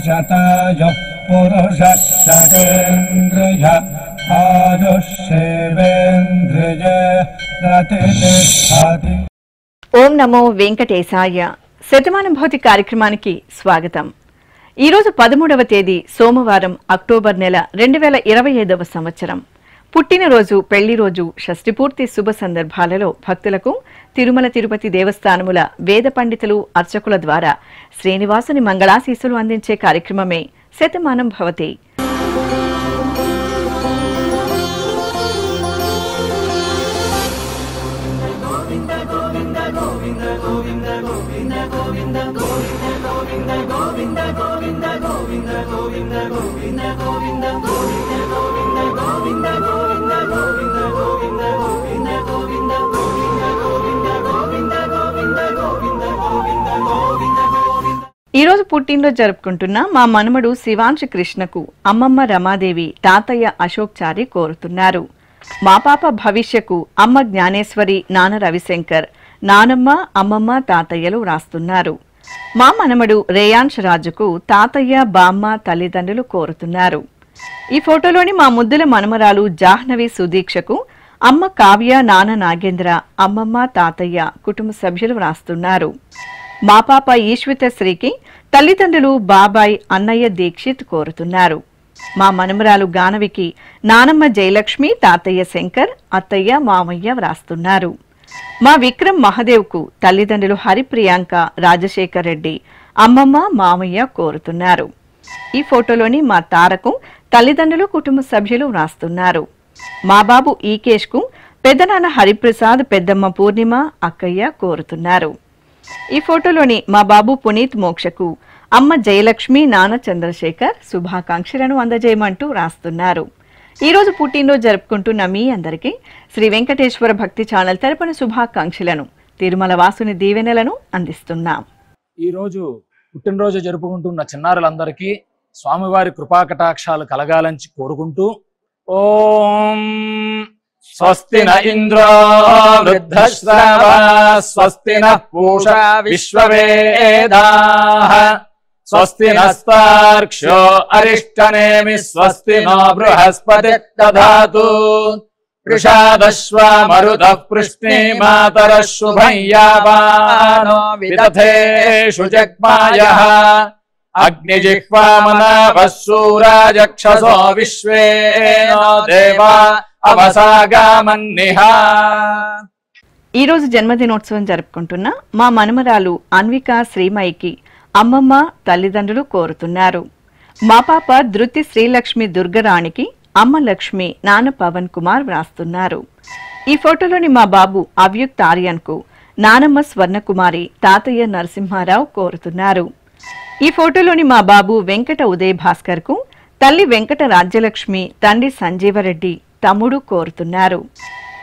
शतायुः पुरुषः शतेन्द्रिय आयुष्येवेन्द्रिये प्रतिष्ठति। ఓం నమో వెంకటేశాయ. శతమానం భౌతి కార్యక్రమానికి స్వాగతం. ఈరోజు 13వ తేదీ సోమవారం, అక్టోబర్ నెల 2025వ సంవత్సరం. పుట్టినరోజు, పెళ్లిరోజు, షష్ఠిపూర్తి శుభ సందర్భాలలో భక్తులకు తిరుమల తిరుపతి దేవస్థానముల వేద పండితులు, అర్చకుల ద్వారా శ్రీనివాసుని మంగళాశీస్సులు అందించే కార్యక్రమమే శతమానం భవతి. ఈ రోజు పుట్టినరోజు జరుపుకుంటున్న మా మనుమడు శివాంశ కృష్ణకు అమ్మమ్మ రమాదేవి, తాతయ్య అశోక్ చారి కోరుతున్నారు. మా పాప భవిష్యకు అమ్మ జ్ఞానేశ్వరి, నాన్న రవిశంకర్, నానమ్మ, అమ్మమ్మ, తాతయ్యలు వ్రాస్తున్నారు. మా మనమడు రేయాన్ష్ రాజుకు తాతయ్య, బామ్మ, తల్లిదండ్రులు కోరుతున్నారు. ఈ ఫోటోలోని మా ముద్దుల మనమరాలు జాహ్నవి సుదీక్షకు అమ్మ కావ్య, నాన్న నాగేంద్ర, అమ్మమ్మ, తాతయ్య, కుటుంబ సభ్యులు వ్రాస్తున్నారు. మా పాప ఈశ్విత శ్రీకి తల్లిదండ్రులు బాబాయ్, అన్నయ్య దీక్షిత్ కోరుతున్నారు. మా మనమరాలు గానవికి నానమ్మ జయలక్ష్మి, తాతయ్య శంకర్, అత్తయ్య, మామయ్య వ్రాస్తున్నారు. మా విక్రమ్ మహదేవ్కు తల్లిదండ్రులు హరిప్రియాంక, రాజశేఖర్ రెడ్డి, అమ్మమ్మ, మామయ్య కోరుతున్నారు. ఈ ఫోటోలోని మా తారకు తల్లిదండ్రులు, కుటుంబ సభ్యులు వ్రాస్తున్నారు. మా బాబు ఈకేష్కు పెద్దనాన్న హరిప్రసాద్, పెద్దమ్మ పూర్ణిమ, అక్కయ్య కోరుతున్నారు. ఈ ఫోటోలోని మా బాబు పునీత్ మోక్షకు అమ్మ జయలక్ష్మి, నాన్న చంద్రశేఖర్ శుభాకాంక్షలను అందజేయమంటూ రాస్తున్నారు. ఈ రోజు పుట్టినరోజు జరుపుకుంటున్న మీ అందరికీ శ్రీ వెంకటేశ్వర భక్తి ఛానల్ తరపున శుభాకాంక్షలను, తిరుమల వాసుని దీవెనలను అందిస్తున్నాం. ఈ రోజు పుట్టినరోజు జరుపుకుంటున్న చిన్నారులందరికీ స్వామివారి కృపాకటాక్షాలు కలగాలని కోరుకుంటూ ఓం స్వస్తి న ఇంద్రో వృద్ధశ్రవా స్వస్తి నః పూషా విశ్వవేదాః స్వస్తి నస్తార్క్ష్యో అరిష్టనేమి స్వస్తి నో బృహస్పతి దధాతు వృషాదశ్వా మరుతః పృష్ణే మాతరః శుభం యావానో విదథేషు జగ్మాయః అగ్నిజిహ్వామనాభः శూరాజక్షసో విశ్వేనో దేవా అవసాగామన్నిహ. ఈ రోజు జన్మదినోత్సవం జరుపుకుంటున్న మా మనమరాలు అన్విక శ్రీమయికి అమ్మమ్మ, తల్లిదండ్రులు కోరుతున్నారు. మా పాప ధృతి శ్రీలక్ష్మి దుర్గరాణికి అమ్మ లక్ష్మి, నాన్న పవన్ కుమార్ వ్రాస్తున్నారు. ఈ ఫోటోలోని మా బాబు అవ్యుక్త్ ఆర్యన్కు నానమ్మ స్వర్ణకుమారి, తాతయ్య నరసింహారావు కోరుతున్నారు. ఈ ఫోటోలోని మా బాబు వెంకట ఉదయ్ భాస్కర్ కు తల్లి వెంకట రాజ్యలక్ష్మి, తండ్రి సంజీవరెడ్డి, తమ్ముడు కోరుతున్నారు.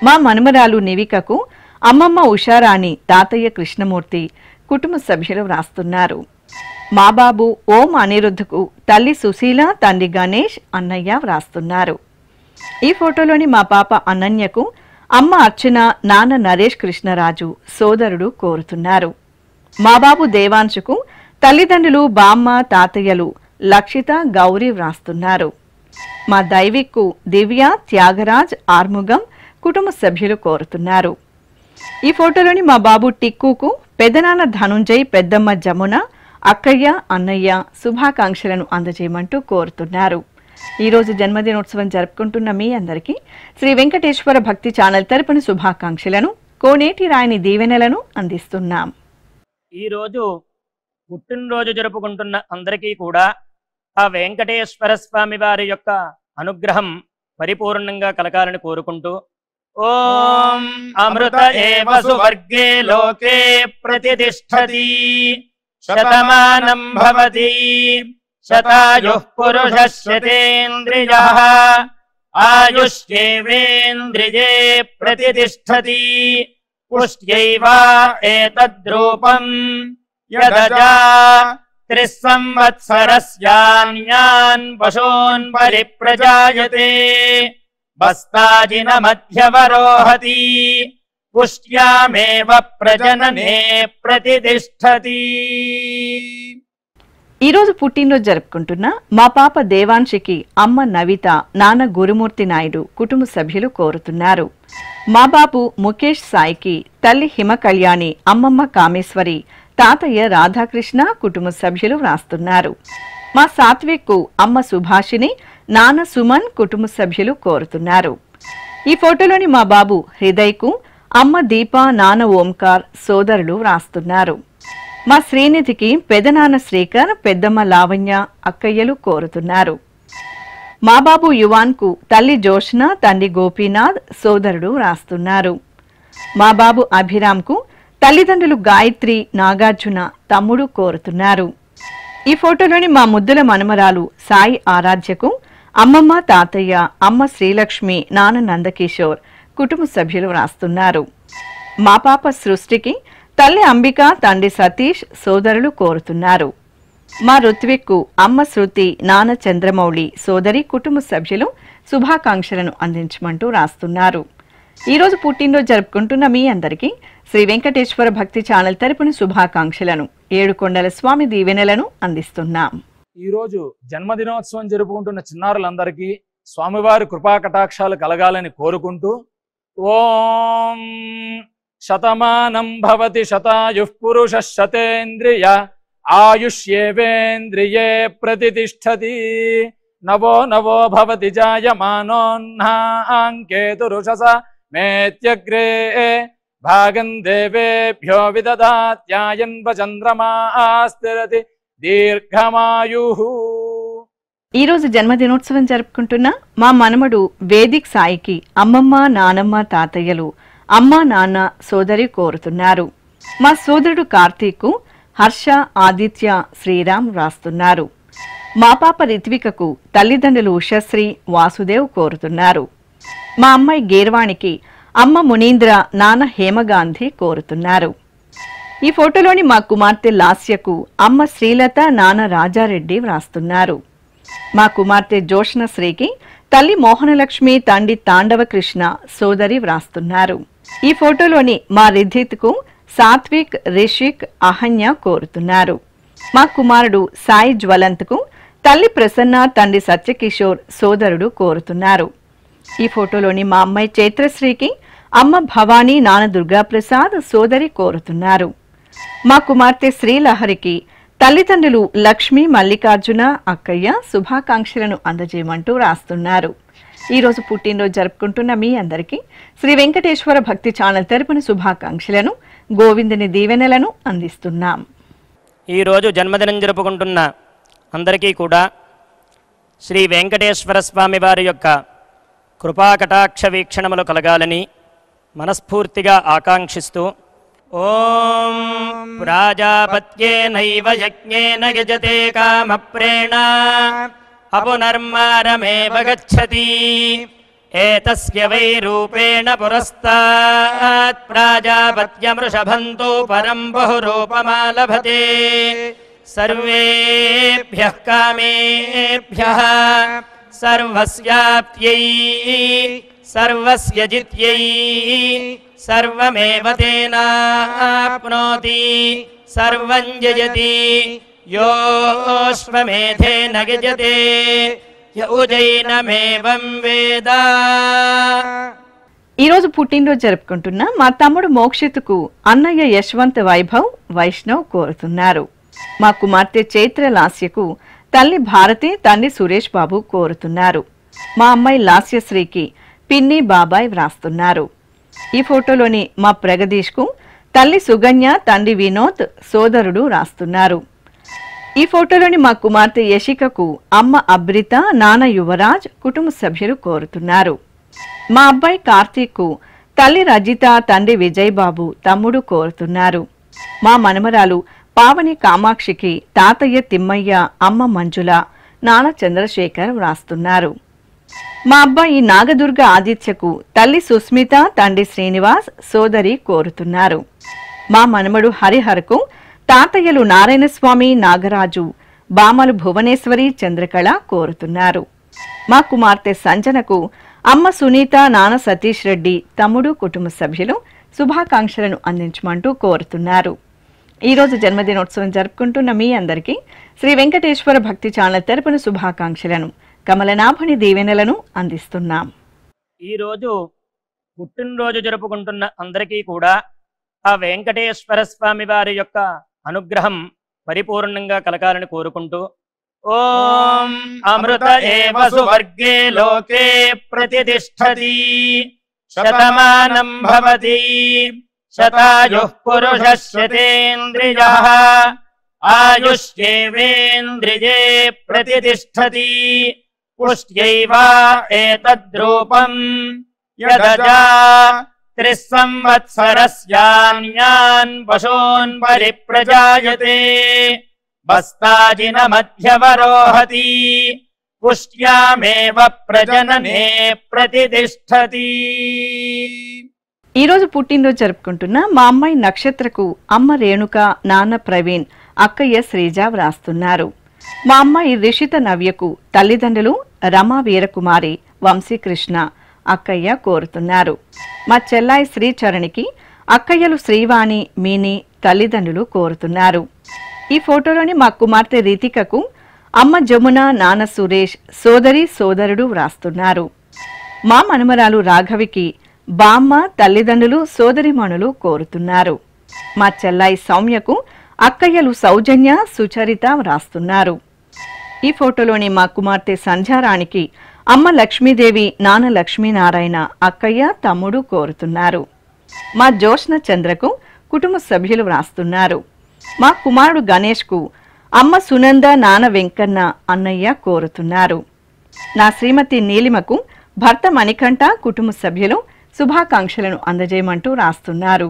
మా మనుమరాలు నివికకు అమ్మమ్మ ఉషారాణి, తాతయ్య కృష్ణమూర్తి, కుటుంబ సభ్యులు వ్రాస్తున్నారు. మా బాబు ఓం అనిరుద్ధకు తల్లి సుశీల, తండ్రి గణేష్, అన్నయ్య వ్రాస్తున్నారు. ఈ ఫోటోలోని మా పాప అనన్యకు అమ్మ అర్చన, నాన్న నరేష్ కృష్ణరాజు, సోదరుడు కోరుతున్నారు. మా బాబు దేవాంశుకు తల్లిదండ్రులు బామ్మ, తాతయ్యలు లక్షిత, గౌరీ వ్రాస్తున్నారు. మా దైవిక్కు దివ్య, త్యాగరాజ్, ఆర్ముగం, కుటుంబ సభ్యులు కోరుతున్నారు. ఈ ఫోటోలోని మా బాబు టిక్కుకు పెద్దనాన్న ధనుంజయ్, పెద్దమ్మ జమున, అక్కయ్య, అన్నయ్య శుభాకాంక్షలను అందజేయమంటూ కోరుతున్నారు. ఈ రోజు జన్మదినోత్సవం జరుపుకుంటున్న మీ అందరికీ శ్రీ వెంకటేశ్వర భక్తి ఛానల్ తరపున శుభాకాంక్షలను, కోనేటి రాయని దీవెనలను అందిస్తున్నాం. ఈ రోజు పుట్టినరోజు జరుపుకుంటున్న అందరికీ కూడా ఆ వెంకటేశ్వర స్వామి వారి యొక్క అనుగ్రహం పరిపూర్ణంగా కలగాలని కోరుకుంటూ ఓం అమృత ఏవ సువర్గే లోకే ప్రతిష్ఠతి శతమానం భవతి శతాయుః పురుషः శతేంద్రియః ఆయుష్యేవేంద్రియే ప్రతిష్ఠతి పుష్ట్యైవ ఏతద్రూపం యదజా త్రిస్సంవత్సరస్యాన్యాన్ పశూన్ పరిప్రజాయతే బస్తాజిన మధ్యవరోహతి పుష్ట్యామేవ ప్రజననే ప్రతిష్ఠతి. ఈరోజు పుట్టినరోజు జరుపుకుంటున్న మా పాప దేవాంశికి అమ్మ నవిత, నాన్న గురుమూర్తి నాయుడు కుటుంబ సభ్యులు కోరుతున్నారు. మా బాబు ముఖేష్ సాయికి తల్లి హిమకళ్యాణి, అమ్మమ్మ కామేశ్వరి, తాతయ్య రాధాకృష్ణ కుటుంబ సభ్యులు వ్రాస్తున్నారు. మా సాత్విక్ అమ్మ సుభాషిని, నాన్న సుమన్ కుటుంబ సభ్యులు కోరుతున్నారు. ఈ ఫోటోలోని మా బాబు హృదయ్కు అమ్మ దీప, నాన్న ఓంకార్, సోదరులు వ్రాస్తున్నారు. మా శ్రీనిధికి పెదనాన్న శ్రీకర్, పెద్దమ్మ లావణ్య, అక్కయ్యలు కోరుతున్నారు. మా బాబు యువాన్కు తల్లి జోష్న, తండ్రి గోపీనాథ్, సోదరుడు వ్రాస్తున్నారు. మా బాబు అభిరామ్కు తల్లిదండ్రులు గాయత్రి, నాగార్జున, తమ్ముడు కోరుతున్నారు. ఈ ఫోటోలోని మా ముద్దుల మనమరాలు సాయి ఆరాధ్యకు అమ్మమ్మ, తాతయ్య, అమ్మ శ్రీలక్ష్మి, నాన్న నందకిషోర్ కుటుంబ సభ్యులు వ్రాస్తున్నారు. మా పాప సృష్టికి తల్లి అంబిక, తండ్రి సతీష్, సోదరులు కోరుతున్నారు. మా ఋత్విక్కు అమ్మ శృతి, నాన్న చంద్రమౌళి, సోదరి కుటుంబ సభ్యులు శుభాకాంక్షలను అందించమంటూ రాస్తున్నారు. ఈరోజు పుట్టినరోజు జరుపుకుంటున్న మీ అందరికీ శ్రీ వెంకటేశ్వర భక్తి ఛానల్ తరపున శుభాకాంక్షలను, ఏడుకొండల స్వామి దీవెనలను అందిస్తున్నాం. ఈరోజు జన్మదినోత్సవం జరుపుకుంటున్న చిన్నారులందరికీ స్వామివారి కృపా కటాక్షాలు కలగాలని కోరుకుంటూ, ఓం శతమానం భవతి శతాయుః పురుషః శతేంద్రియ ఆయుష్యేవేంద్రియే ప్రతిష్టతి నవో నవో భవతి జాయమానోన్హాంకేతురుషస మేత్యగ్రే భాగం దేవేభ్యో విదదాత్యాయన్వ చంద్రమాస్థిరతి దీర్ఘమాయుః. ఈరోజు జన్మదినోత్సవం జరుపుకుంటున్న మా మనమడు వేదిక్ సాయికి అమ్మమ్మ, నానమ్మ, తాతయ్యలు, అమ్మ, నాన్న, సోదరి కోరుతున్నారు. మా సోదరుడు కార్తీక్, హర్ష, ఆదిత్య, శ్రీరామ్ రాస్తున్నారు. మా పాప రిత్వికకు తల్లిదండ్రులు ఉషశ్రీ, వాసుదేవ్ కోరుతున్నారు. మా అమ్మాయి గేర్వాణికి అమ్మ మునీంద్ర, నాన్న హేమగాంధీ కోరుతున్నారు. ఈ ఫోటోలోని మా కుమార్తె లాస్యకు అమ్మ శ్రీలత, నాన్న రాజారెడ్డి వ్రాస్తున్నారు. మా కుమార్తె జోష్నశ్రీకి తల్లి మోహనలక్ష్మి, తండ్రి తాండవ కృష్ణ, సోదరి వ్రాస్తున్నారు. ఈ ఫోటోలోని మా రిధిత్కు సాత్విక్, రిషిక్, అహన్య కోరుతున్నారు. మా కుమారుడు సాయి జ్వలంత్కు తల్లి ప్రసన్న, తండ్రి సత్యకిషోర్, సోదరుడు కోరుతున్నారు. ఈ ఫోటోలోని మా అమ్మాయి చైత్రశ్రీకి అమ్మ భవానీ, నాన్న దుర్గాప్రసాద్, సోదరి కోరుతున్నారు. మా కుమార్తె శ్రీలహరికి తల్లిదండ్రులు లక్ష్మి, మల్లికార్జున, అక్కయ్య శుభాకాంక్షలను అందజేయమంటూ రాస్తున్నారు. ఈరోజు పుట్టినరోజు జరుపుకుంటున్న మీ అందరికీ శ్రీ వెంకటేశ్వర భక్తి ఛానల్ తరపున శుభాకాంక్షలను, గోవిందుని దీవెనలను అందిస్తున్నాం. ఈరోజు జన్మదినం జరుపుకుంటున్న అందరికీ కూడా శ్రీ వెంకటేశ్వర స్వామి వారి యొక్క కృపాకటాక్ష వీక్షణములు కలగాలని మనస్ఫూర్తిగా ఆకాంక్షిస్తూ, ఓం ప్రాజాపత్యేనైవ యజ్ఞేన యజతే కామప్రేణ అపునర్మారమేవ గచ్చతి ఏతస్య వై రూపేణ పురస్తాత్ ప్రాజాపత్యమృషభంతో పరం బహురూపమాలభతే సర్వేభ్యః కామేభ్యః సర్వస్యాప్త్యై సర్వస్య జిత్యై సర్వమేవ తేనాప్నోతి సర్వం జయతి యోష్వమేధేన గజతే యౌజైనమేవం వేద. ఈరోజు పుట్టినరోజు జరుపుకుంటున్న మా తమ్ముడు మోక్షిత్కు అన్నయ్య యశ్వంత్ వైభవ్, వైష్ణవ్ కోరుతున్నారు. మా కుమార్తె చైత్ర లాస్యకు తల్లి భారతి, తండ్రి సురేష్ బాబు కోరుతున్నారు. మా అమ్మాయి లాస్యశ్రీకి పిన్ని, బాబాయ్ వ్రాస్తున్నారు. ఈ ఫోటోలోని మా ప్రగదీష్కు తల్లి సుగన్య, తండ్రి వినోద్, సోదరుడు రాస్తున్నారు. ఈ ఫోటోలోని మా కుమార్తె యశికకు అమ్మ అబ్రిత, నాన్న యువరాజ్, కుటుంబ సభ్యులు కోరుతున్నారు. మా అబ్బాయి కార్తీక్ తల్లి రజిత, తండ్రి విజయ్ బాబు, తమ్ముడు కోరుతున్నారు. మా మనమరాలు పావని కామాక్షికి తాతయ్య తిమ్మయ్య, అమ్మ మంజుల, నాన్న చంద్రశేఖర్ వ్రాస్తున్నారు. మా అబ్బాయి నాగదుర్గ ఆదిత్యకు తల్లి సుస్మిత, తండ్రి శ్రీనివాస్, సోదరి కోరుతున్నారు. మా మనమడు హరిహరకు తాతయ్యలు నారాయణస్వామి, నాగరాజు, బామలు భువనేశ్వరి, చంద్రకళ కోరుతున్నారు. మా కుమార్తె సంజనకు అమ్మ సునీత, నాన్న సతీష్ రెడ్డి, తమ్ముడు, కుటుంబ సభ్యులు శుభాకాంక్షలను అందించమంటూ కోరుతున్నారు. ఈ రోజు జన్మదినోత్సవం జరుపుకుంటున్న మీ అందరికీ శ్రీ వెంకటేశ్వర భక్తి ఛానల్ తరపున శుభాకాంక్షలను, కమలనాభుని దీవెనలను అందిస్తున్నాం. ఈరోజు పుట్టినరోజు జరుపుకుంటున్న అందరికీ కూడా ఆ వెంకటేశ్వర స్వామి వారి యొక్క అనుగ్రహం పరిపూర్ణంగా కలగాలని కోరుకుంటూ, ఓం అమృత ఏవ సువర్గే లోకే ప్రతిష్ఠతి శతమానం భవతి శతాయుః పురుషः శతేంద్రియః ఆయుష్యేవేంద్రియే ప్రతిష్ఠతి పుష్ట్యైవ ఏతద్రూపం యదజా త్రిస్సంవత్సరస్యాన్యాన్ పశూన్ పరిప్రజాయతే బస్తాజిన మధ్యవరోహతి పుష్ట్యామేవ ప్రజననే ప్రతిష్ఠతి. ఈ రోజు పుట్టినరోజు జరుపుకుంటున్న మా అమ్మాయి నక్షత్రకు అమ్మ రేణుక, నాన్న ప్రవీణ్, అక్కయ్య శ్రీజ వ్రాస్తున్నారు. మా అమ్మాయి రిషిత నవ్యకు తల్లిదండ్రులు రమా వీరకుమారి, వంశీకృష్ణ, అక్కయ్య కోరుతున్నారు. మా చెల్లాయి శ్రీచరణికి అక్కయ్యలు శ్రీవాణి, మీని తల్లిదండ్రులు కోరుతున్నారు. ఈ ఫోటోలోని మా కుమార్తె రీతికకు అమ్మ జమున, నాన్న సురేష్, సోదరి సోదరుడు వ్రాస్తున్నారు. మా మనుమరాలు రాఘవికి బామ్మ, తల్లిదండ్రులు, సోదరిమణులు కోరుతున్నారు. మా చెల్లాయి సౌమ్యకు అక్కయ్యలు సౌజన్య, సుచరిత వ్రాస్తున్నారు. ఈ ఫోటోలోని మా కుమార్తె సంధ్యారాణికి అమ్మ లక్ష్మీదేవి, నాన్న లక్ష్మీనారాయణ, అక్కయ్య, తమ్ముడు కోరుతున్నారు. మా జోష్న చంద్రకు కుటుంబ సభ్యులు వ్రాస్తున్నారు. మా కుమారుడు గణేష్కు అమ్మ సునంద, నాన్న వెంకన్న, అన్నయ్య కోరుతున్నారు. నా శ్రీమతి నీలిమకు భర్త మణికంఠ, కుటుంబ సభ్యులు శుభాకాంక్షలను అందజేయమంటూ రాస్తున్నారు.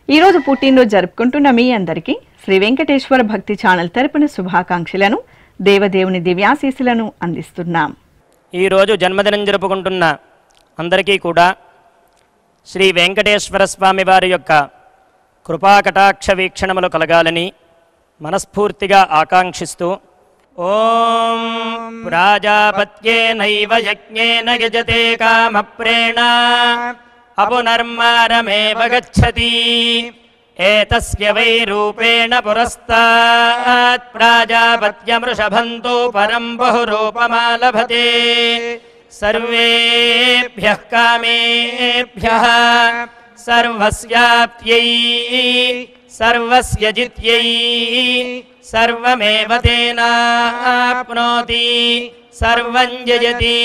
ఈరోజు పుట్టినరోజు జరుపుకుంటున్న మీ అందరికీ శ్రీ వెంకటేశ్వర భక్తి ఛానల్ తరపున శుభాకాంక్షలను, దేవదేవుని దివ్యాశీస్సులను అందిస్తున్నాం. ఈరోజు జన్మదినం జరుపుకుంటున్న అందరికీ కూడా శ్రీ వెంకటేశ్వర స్వామి వారి యొక్క కృపాకటాక్ష వీక్షణములు కలగాలని మనస్ఫూర్తిగా ఆకాంక్షిస్తూ, ఓం ప్రాజాపత్యేనైవ యజ్ఞేన యజతే కామప్రేణ అపునర్మారమేవ గచ్చతి ఏతస్య వై రూపేణ పురస్తాత్ ప్రాజాపత్యమృషభంతో పరం బహురూపమాలభతే సర్వేభ్యః కామేభ్యః సర్వస్యాప్త్యై సర్వస్య జిత్యై సర్వమేవ తేనాప్నోతి సర్వం జయతి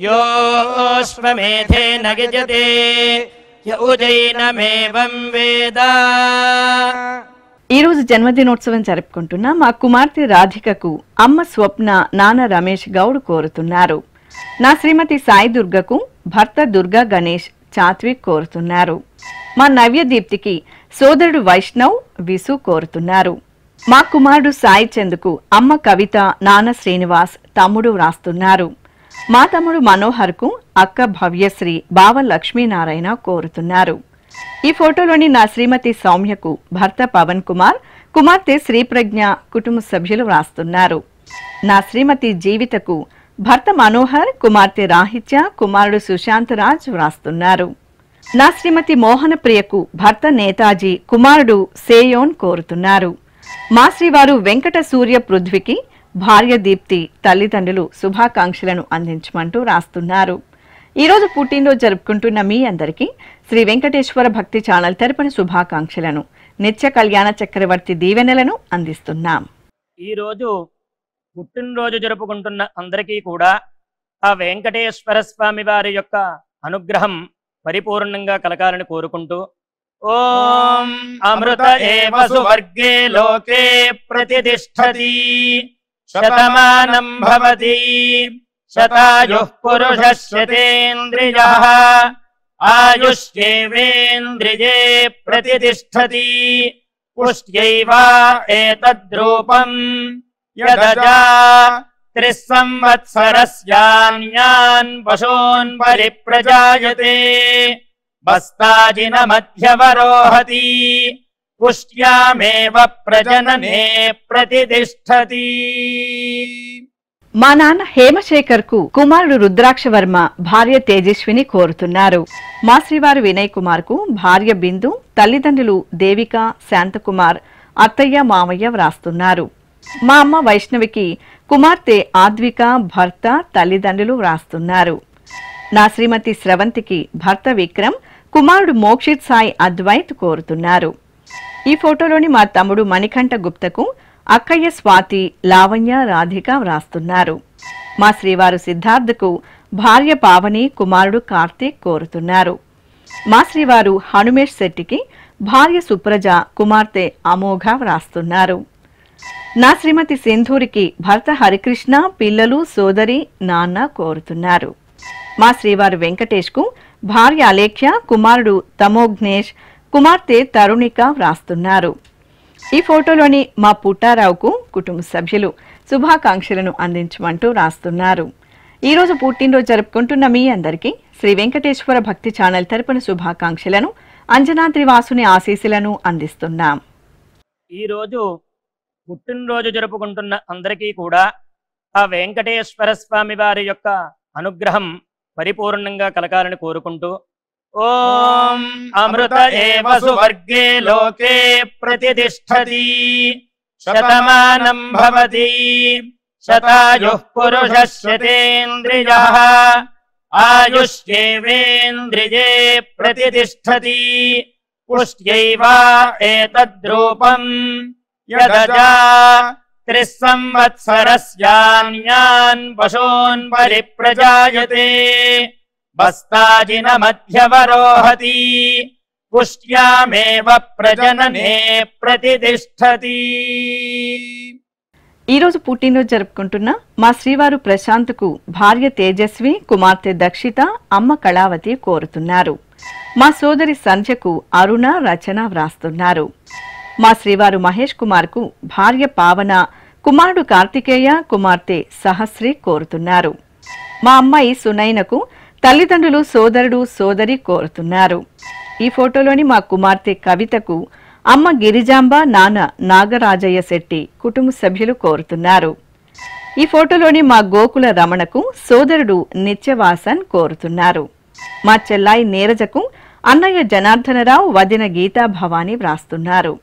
యోష్వమేధేన గజతే యౌజైనమేవం వేద. ఈ రోజు జన్మదినోత్సవం జరుపుకుంటున్న మా కుమార్తె రాధికకు అమ్మ స్వప్న, నాన్న రమేష్ గౌడ్ కోరుతున్నారు. నా శ్రీమతి సాయి దుర్గకు భర్త దుర్గా గణేష్, చాత్విక్ కోరుతున్నారు. మా నవ్య దీప్తికి సోదరుడు వైష్ణవ్, విసు కోరుతున్నారు. మా కుమారుడు సాయి చందుకు అమ్మ కవిత, నాన్న శ్రీనివాస్, తమ్ముడు వ్రాస్తున్నారు. మా తమ్ముడు మనోహర్కు అక్క భవ్యశ్రీ, బావ లక్ష్మీనారాయణ కోరుతున్నారు. ఈ ఫోటోలోని నా శ్రీమతి సౌమ్యకు భర్త పవన్ కుమార్, కుమార్తె శ్రీప్రజ్ఞ, కుటుంబ సభ్యులు వ్రాస్తున్నారు. నా శ్రీమతి జీవితకు భర్త మనోహర్, కుమార్తె రాహిత్య, కుమారుడు సుశాంత్ రాజ్ వ్రాస్తున్నారు. నా శ్రీమతి మోహన ప్రియకు భర్త నేతాజీ, కుమారుడు సేయోన్ కోరుతున్నారు. మా శ్రీవారు వెంకట సూర్య పృథ్వీకి భార్య దీప్తి, తల్లిదండ్రులు శుభాకాంక్షలను అందించమంటూ రాస్తున్నారు. ఈరోజు పుట్టినరోజు జరుపుకుంటున్న మీ అందరికీ శ్రీ వెంకటేశ్వర భక్తి ఛానల్ తరపున శుభాకాంక్షలను, నిత్య కళ్యాణ చక్రవర్తి దీవెనలను అందిస్తున్నాం. ఈరోజు పుట్టినరోజు జరుపుకుంటున్న అందరికీ కూడా ఆ వెంకటేశ్వర స్వామి వారి యొక్క అనుగ్రహం పరిపూర్ణంగా కలగాలని కోరుకుంటూ, ఓం అమృత ఏవ సువర్గే లోకే ప్రతిష్ఠతి శతమానం భవతి శతాయుః పురుషः శతేంద్రియః ఆయుష్యేవేంద్రియే ప్రతిష్ఠతి పుష్ట్యైవ ఏతద్రూపం యదజా త్రిస్సంవత్సరస్యాన్యాన్ పశూన్ పరిప్రజాయతే బస్తాజిన మధ్యవరోహతి పుష్ట్యామేవ ప్రజననే ప్రతిష్ఠతి. మా నాన్న హేమశేఖర్ కు కుమారుడు రుద్రాక్ష వర్మ, భార్య తేజస్విని కోరుతున్నారు. మా శ్రీవారు వినయ్ కుమార్ కు భార్య బిందు, తల్లిదండ్రులు దేవిక, శాంతకుమార్, అత్తయ్య మామయ్య వ్రాస్తున్నారు. మా అమ్మ వైష్ణవికి కుమార్తె ఆద్విక భర్త తల్లిదండ్రులు వ్రాస్తున్నారు. నా శ్రీమతి స్రవంతికి భర్త విక్రమ్ కుమారుడు మోక్షిత్ సాయి అద్వైత్ కోరుతున్నారు. ఈ ఫోటోలోని మా తమ్ముడు మణికంఠ గుప్తకు అక్కయ్య స్వాతి లావణ్య రాధిక వ్రాస్తున్నారు. మా శ్రీవారు సిద్ధార్థకు భార్య పావని కుమారుడు కార్తీక్ కోరుతున్నారు. మా శ్రీవారు హనుమేష్ శెట్టికి భార్య సుప్రజ కుమార్తె అమోఘ వ్రాస్తున్నారు. నా శ్రీమతి సింధూరికి భర్త హరికృష్ణ పిల్లలు సోదరి నాన్న కోరుతున్నారు. మా శ్రీవారు వెంకటేష్కు భార్య అలేఖ్య కుమారుడు తమోఘ్నేష్ కుమార్తె తరుణిక వ్రాస్తున్నారు. ఈ ఫోటోలోని మా పుట్టారావుకు కుటుంబ సభ్యులు శుభాకాంక్షలను అందించమంటూ రాస్తున్నారు. ఈరోజు పుట్టినరోజు జరుపుకుంటున్న మీ అందరికీ శ్రీ వెంకటేశ్వర భక్తి ఛానల్ తరపున శుభాకాంక్షలను అంజనాద్రి వాసుని ఆశీస్సులను అందిస్తున్నాం. ఈరోజు పుట్టినరోజు జరుపుకుంటున్న అందరికీ కూడా ఆ వెంకటేశ్వర స్వామి వారి యొక్క అనుగ్రహం పరిపూర్ణంగా కలగాలని కోరుకుంటూ ఓం అమృత ఏవ సువర్గే లోకే ప్రతిష్ఠతి శతమానం భవతి శతాయుః పురుషः శతేంద్రియః ఆయుష్యేవేంద్రియే ప్రతిష్ఠతి పుష్ట్యైవా ఏతద్రూపం యదజా త్రిస్సంవత్సరస్యాన్యాన్ పశూన్ పరిప్రజాయతే బస్తాజిన మధ్యవరోహతి పుష్ట్యామేవ ప్రజననే ప్రతిష్ఠతి. ఈరోజు పుట్టినరోజు జరుపుకుంటున్న మా శ్రీవారు ప్రశాంత్కు భార్య తేజస్వి కుమార్తె దక్షిత అమ్మ కళావతి కోరుతున్నారు. మా సోదరి సంధ్యకు అరుణ రచన వ్రాస్తున్నారు. మా శ్రీవారు మహేష్ కుమార్కు భార్య పావన కుమారుడు కార్తికేయ కుమార్తె సహస్రి కోరుతున్నారు. మా అమ్మాయి సునైనకు తల్లిదండ్రులు సోదరుడు సోదరి కోరుతున్నారు. ఈ ఫోటోలోని మా కుమార్తె కవితకు అమ్మ గిరిజాంబ నాన్న నాగరాజయ్య శెట్టి కుటుంబ సభ్యులు కోరుతున్నారు. ఈ ఫోటోలోని మా గోకుల రమణకు సోదరుడు నిత్యవాసన్ కోరుతున్నారు. మా చెల్లాయి నీరజకు అన్నయ్య జనార్దనరావు వదిన గీతా భవాని వ్రాస్తున్నారు.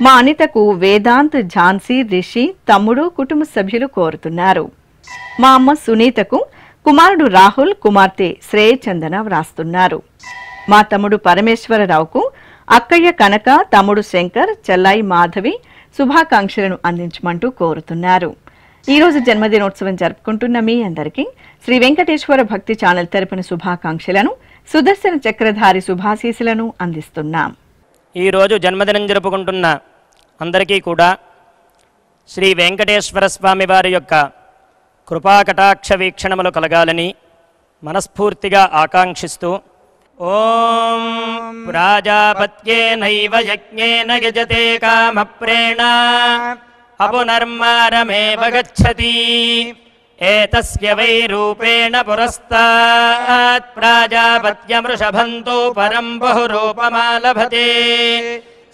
మా అనితకు వేదాంత్ ఝాన్సీ రిషి తమ్ముడు కుటుంబ సభ్యులు కోరుతున్నారు. మా అమ్మ సునీతకు కుమారుడు రాహుల్ కుమార్తె శ్రేయచందన వ్రాస్తున్నారు. మా తమ్ముడు పరమేశ్వరరావుకు అక్కయ్య కనక తమ్ముడు శంకర్ చెల్లాయి మాధవి శుభాకాంక్షలను అందించమంటూ కోరుతున్నారు. ఈరోజు జన్మదినోత్సవం జరుపుకుంటున్న మీ అందరికీ శ్రీ వెంకటేశ్వర భక్తి ఛానల్ తరపున శుభాకాంక్షలను సుదర్శన చక్రధారి శుభాశీస్సులను అందిస్తున్నాం. ఈరోజు జన్మదినం జరుపుకుంటున్న అందరికీ కూడా శ్రీ వెంకటేశ్వర స్వామి వారి యొక్క కృపాకటాక్ష వీక్షణములు కలగాలని మనస్ఫూర్తిగా ఆకాంక్షిస్తూ ఓం ప్రాజాపత్యేనైవ యజ్ఞేన యజతే కామప్రేణ అపునర్మారమేవ గచ్చతి ఏతస్య వై రూపేణ పురస్తాత్ ప్రాజాపత్యమృషభంతో పరం బహురూపమాలభతే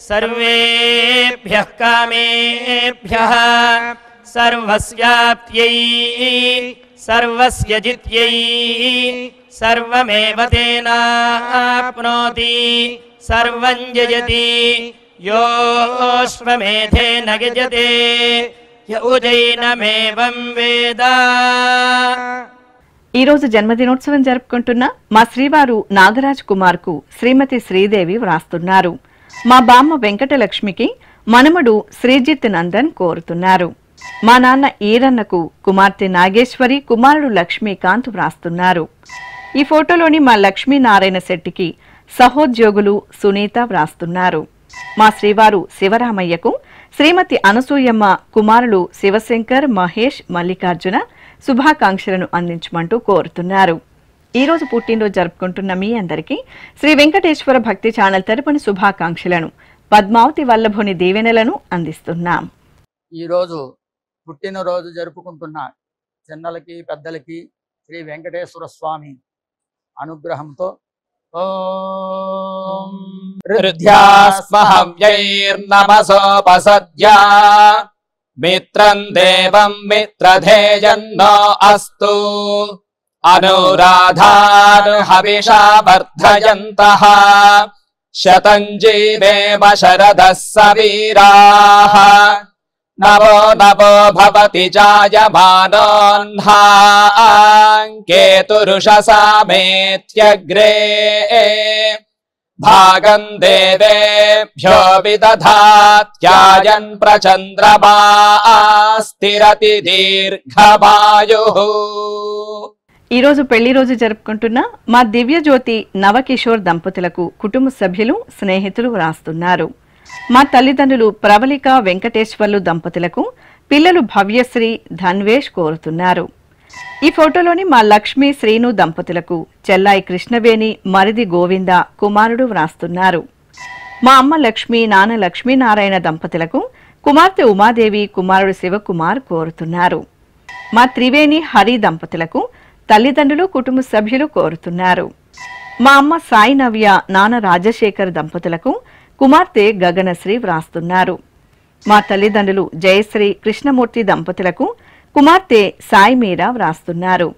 సర్వేభ్యః కామేభ్యః సర్వస్యాప్త్యై సర్వస్య జిత్యై సర్వమేవ తేనాప్నోతి సర్వం జయతి యోశ్వమేధేన యజతే యఉజైనమేవం వేద. ఈరోజు జన్మదినోత్సవం జరుపుకుంటున్న మా శ్రీవారు నాగరాజ్ కుమార్కు శ్రీమతి శ్రీదేవి వ్రాస్తున్నారు. మా బామ్మ వెంకటలక్ష్మికి మనమడు శ్రీజిత్ నందన్ కోరుతున్నారు. మా నాన్న ఈరన్నకు కుమార్తె నాగేశ్వరి కుమారుడు లక్ష్మీకాంత్ వ్రాస్తున్నారు. ఈ ఫోటోలోని మా లక్ష్మీనారాయణ శెట్టికి సహోద్యోగులు సునీత వ్రాస్తున్నారు. మా శ్రీవారు శివరామయ్యకు శ్రీమతి అనసూయమ్మ కుమారులు శివశంకర్ మహేష్ మల్లికార్జున శుభాకాంక్షలను అందించమంటూ కోరుతున్నారు. ఈరోజు పుట్టినరోజు జరుపుకుంటున్న మీ అందరికీ శ్రీ వెంకటేశ్వర భక్తి ఛానల్ తరపున శుభాకాంక్షలను పద్మావతి వల్లభుని దీవెనలను అందిస్తున్నాం. ఈరోజు పుట్టినరోజు జరుపుకుంటున్న చిన్నలకి పెద్దలకి శ్రీ వెంకటేశ్వర స్వామి అనుగ్రహంతో ఓం హృద్యాస్మహవ్యైర్నమసోపసద్యా మిత్రం దేవం మిత్రధేయన్నో అస్తు అనురాధాను హవిషా వర్ధయంతః శతం జీవేమ శరదః సవీరాః నవో నవో భవతి జాయమానోన్హాం కేతురుషసామేత్యగ్రే భాగం దేవేభ్యో విదధాత్యాయన్ ప్రచంద్రమా స్థిరతి దీర్ఘమాయుః. ఈ రోజు పెళ్లి రోజు జరుపుకుంటున్న మా దివ్యజ్యోతి నవకిషోర్ దంపతులకు కుటుంబ సభ్యులు స్నేహితులు వ్రాస్తున్నారు. మా తల్లిదండ్రులు ప్రవళిక వెంకటేశ్వర్లు దంపతులకు పిల్లలు భవ్యశ్రీ ధన్వేష్ కోరుతున్నారు. ఈ ఫోటోలోని మా లక్ష్మి శ్రీను దంపతులకు చెల్లాయి కృష్ణవేణి మరిది గోవింద కుమారుడు వ్రాస్తున్నారు. మా అమ్మ లక్ష్మి నాన్న లక్ష్మీనారాయణ దంపతులకు కుమార్తె ఉమాదేవి కుమారుడు శివకుమార్ కోరుతున్నారు. మా త్రివేణి హరి దంపతులకు తల్లిదండ్రులు కుటుంబ సభ్యులు కోరుతున్నారు. మా అమ్మ సాయి నవ్య నాన్న రాజశేఖర్ దంపతులకు కుమార్తె గగనశ్రీ వ్రాస్తున్నారు. మా తల్లిదండ్రులు జయశ్రీ కృష్ణమూర్తి దంపతులకు కుమార్తె సాయి మీరా వ్రాస్తున్నారు.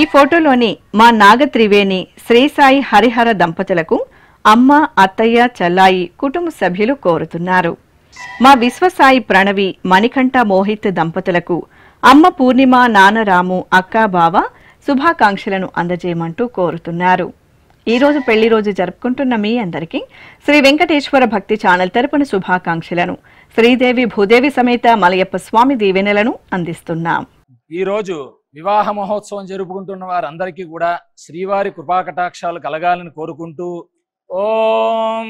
ఈ ఫోటోలోని మా నాగ త్రివేణి శ్రీ సాయి హరిహర దంపతులకు అమ్మ అత్తయ్య చెల్లాయి కుటుంబ సభ్యులు కోరుతున్నారు. మా విశ్వసాయి ప్రణవి మణికంఠ మోహిత్ దంపతులకు అమ్మ పూర్ణిమ నాన్న రాము అక్క బావ శుభాకాంక్షలను అందజేయమంటూ కోరుతున్నారు. ఈ రోజు పెళ్లి రోజు జరుపుకుంటున్న మీ అందరికీ శ్రీ వెంకటేశ్వర భక్తి ఛానల్ తరపున శుభాకాంక్షలను శ్రీదేవి భూదేవి సమేత మలయప్ప స్వామి దీవెనలను అందిస్తున్నాం. ఈ రోజు వివాహ మహోత్సవం జరుపుకుంటున్న వారందరికీ కూడా శ్రీవారి కృపాకటాక్షాలు కలగాలని కోరుకుంటూ ఓం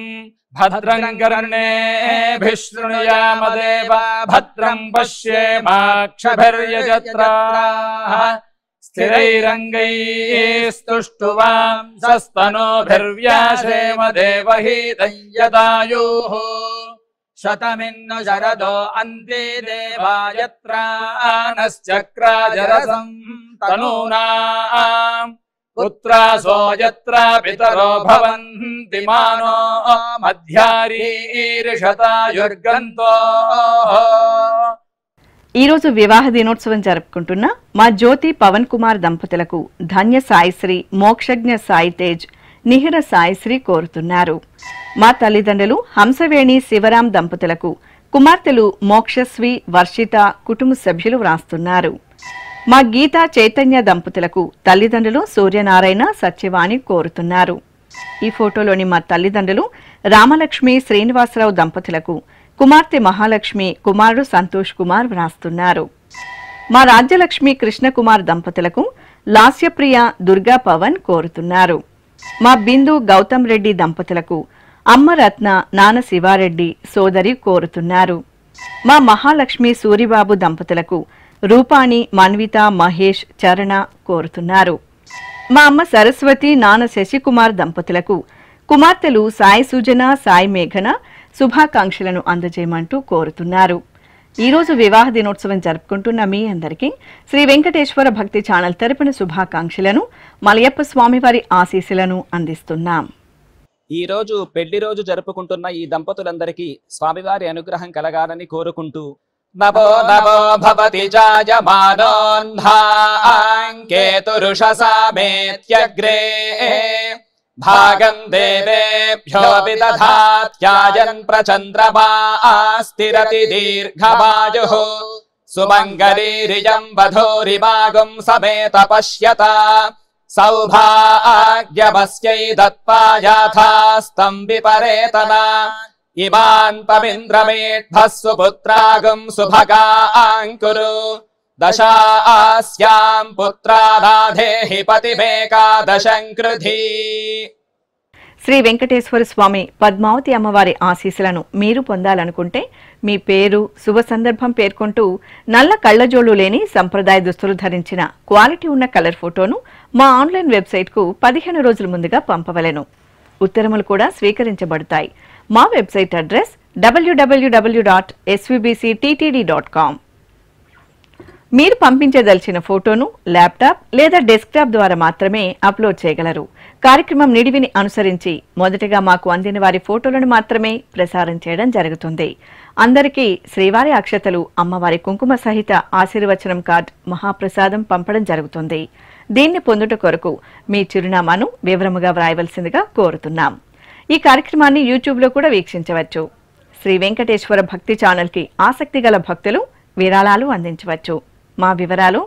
భద్రం కర్ణేభిః శృణుయామ దేవా భద్రం పశ్యేమాక్షభిర్యజత్రాః స్థిరైరంగైస్తుష్టువాం సస్తనోభిర్వ్యాసేమ దేవహీతం యదాయుః శతమిన్ను శరదో అంతే దేవాయత్రానశ్చక్రాజరసం తనూనాం పుత్రాసో యత్ర పితరో భవంతి మానో మధ్యారీర్షతాయుర్గంతో. ఈ రోజు వివాహ దినోత్సవం జరుపుకుంటున్న మా జ్యోతి పవన్ కుమార్ దంపతులకు ధన్య సాయిశ్రీ మోక్షజ్ఞ సాయి తేజ్ నిహిర సాయిశ్రీ కోరుతున్నారు. మా తల్లిదండ్రులు హంసవేణి శివరాం దంపతులకు కుమార్తెలు మోక్షశ్రీ వర్షిత కుటుంబ సభ్యులు వ్రాస్తున్నారు. మా గీతా చైతన్య దంపతులకు తల్లిదండ్రులు సూర్యనారాయణ సత్యవాణి కోరుతున్నారు. ఈ ఫోటోలోని మా తల్లిదండ్రులు రామలక్ష్మి శ్రీనివాసరావు దంపతులకు కుమార్తె మహాలక్ష్మి కుమారుడు సంతోష్ కుమార్ వ్రాస్తున్నారు. మా రాజ్యలక్ష్మి కృష్ణకుమార్ దంపతులకు లాస్యప్రియ దుర్గా పవన్ కోరుతున్నారు. మా బిందు గౌతమ్ రెడ్డి దంపతులకు అమ్మరత్న నాన్న శివారెడ్డి సోదరి కోరుతున్నారు. మా మహాలక్ష్మి సూరిబాబు దంపతులకు రూపాణి మన్విత మహేష్ చరణ కోరుతున్నారు. మా అమ్మ సరస్వతి నాన్న శశికుమార్ దంపతులకు కుమార్తెలు సాయి సుజన సాయి మేఘన శుభాకాంక్షలను అందజేయమంటూ కోరుతున్నారు. ఈ రోజు వివాహ దినోత్సవం జరుపుకుంటున్న మీ అందరికీ శ్రీ వెంకటేశ్వర భక్తి ఛానల్ తరపున శుభాకాంక్షలను మలయప్ప స్వామివారి ఆశీస్సులను అందిస్తున్నాం. ఈ రోజు పెళ్లి రోజు జరుపుకుంటున్న ఈ దంపతులందరికీ స్వామివారి అనుగ్రహం కలగాలని కోరుకుంటూ నవో నవో భవతి జాయమానోన్హాం కేతురుషసామేత్యగ్రే భాగం దేవేభ్యో విదధాత్యాయన్ ప్రచంద్రమా స్థిరతి దీర్ఘమాయుః సుమంగళీరియం వధూరిమాగుం సమేత పశ్యత సౌభాగ్యమస్యై దత్పాయాథాస్తం విపరేతన ఇమాన్ పవింద్రమేఢ్భః సుపుత్రాగం సుభగాంకురు దశాస్యాం పుత్రానాధేహి పతిమేకాదశం కృధి. శ్రీ వెంకటేశ్వర స్వామి పద్మావతి అమ్మవారి ఆశీస్సులను మీరు పొందాలనుకుంటే మీ పేరు శుభ సందర్భం పేర్కొంటూ నల్ల కళ్లజోళ్లు లేని సంప్రదాయ దుస్తులు ధరించిన క్వాలిటీ ఉన్న కలర్ ఫోటోను మా ఆన్లైన్ వెబ్సైట్కు 15 రోజుల ముందుగా పంపవలెను. ఉత్తరములు కూడా స్వీకరించబడతాయి. మా వెబ్సైట్ అడ్రస్ www.svbcttd.com. మీరు పంపించదలిచిన ఫోటోను ల్యాప్టాప్ లేదా డెస్క్టాప్ ద్వారా మాత్రమే అప్లోడ్ చేయగలరు. కార్యక్రమం నిడివిని అనుసరించి మొదటగా మాకు అందిన వారి ఫోటోలను మాత్రమే ప్రసారం చేయడం జరుగుతుంది. అందరికీ శ్రీవారి అక్షతలు అమ్మవారి కుంకుమ సహిత ఆశీర్వచనం కార్డ్ మహాప్రసాదం పంపడం జరుగుతుంది. దీన్ని పొందుట కొరకు మీ చిరునామాను వివరముగా వ్రాయవలసిందిగా కోరుతున్నాం. ఈ కార్యక్రమాన్ని యూట్యూబ్లో కూడా వీక్షించవచ్చు. శ్రీ వెంకటేశ్వర భక్తి ఛానల్కి ఆసక్తి గల భక్తులు విరాళాలు అందించవచ్చు. మా వివరాలు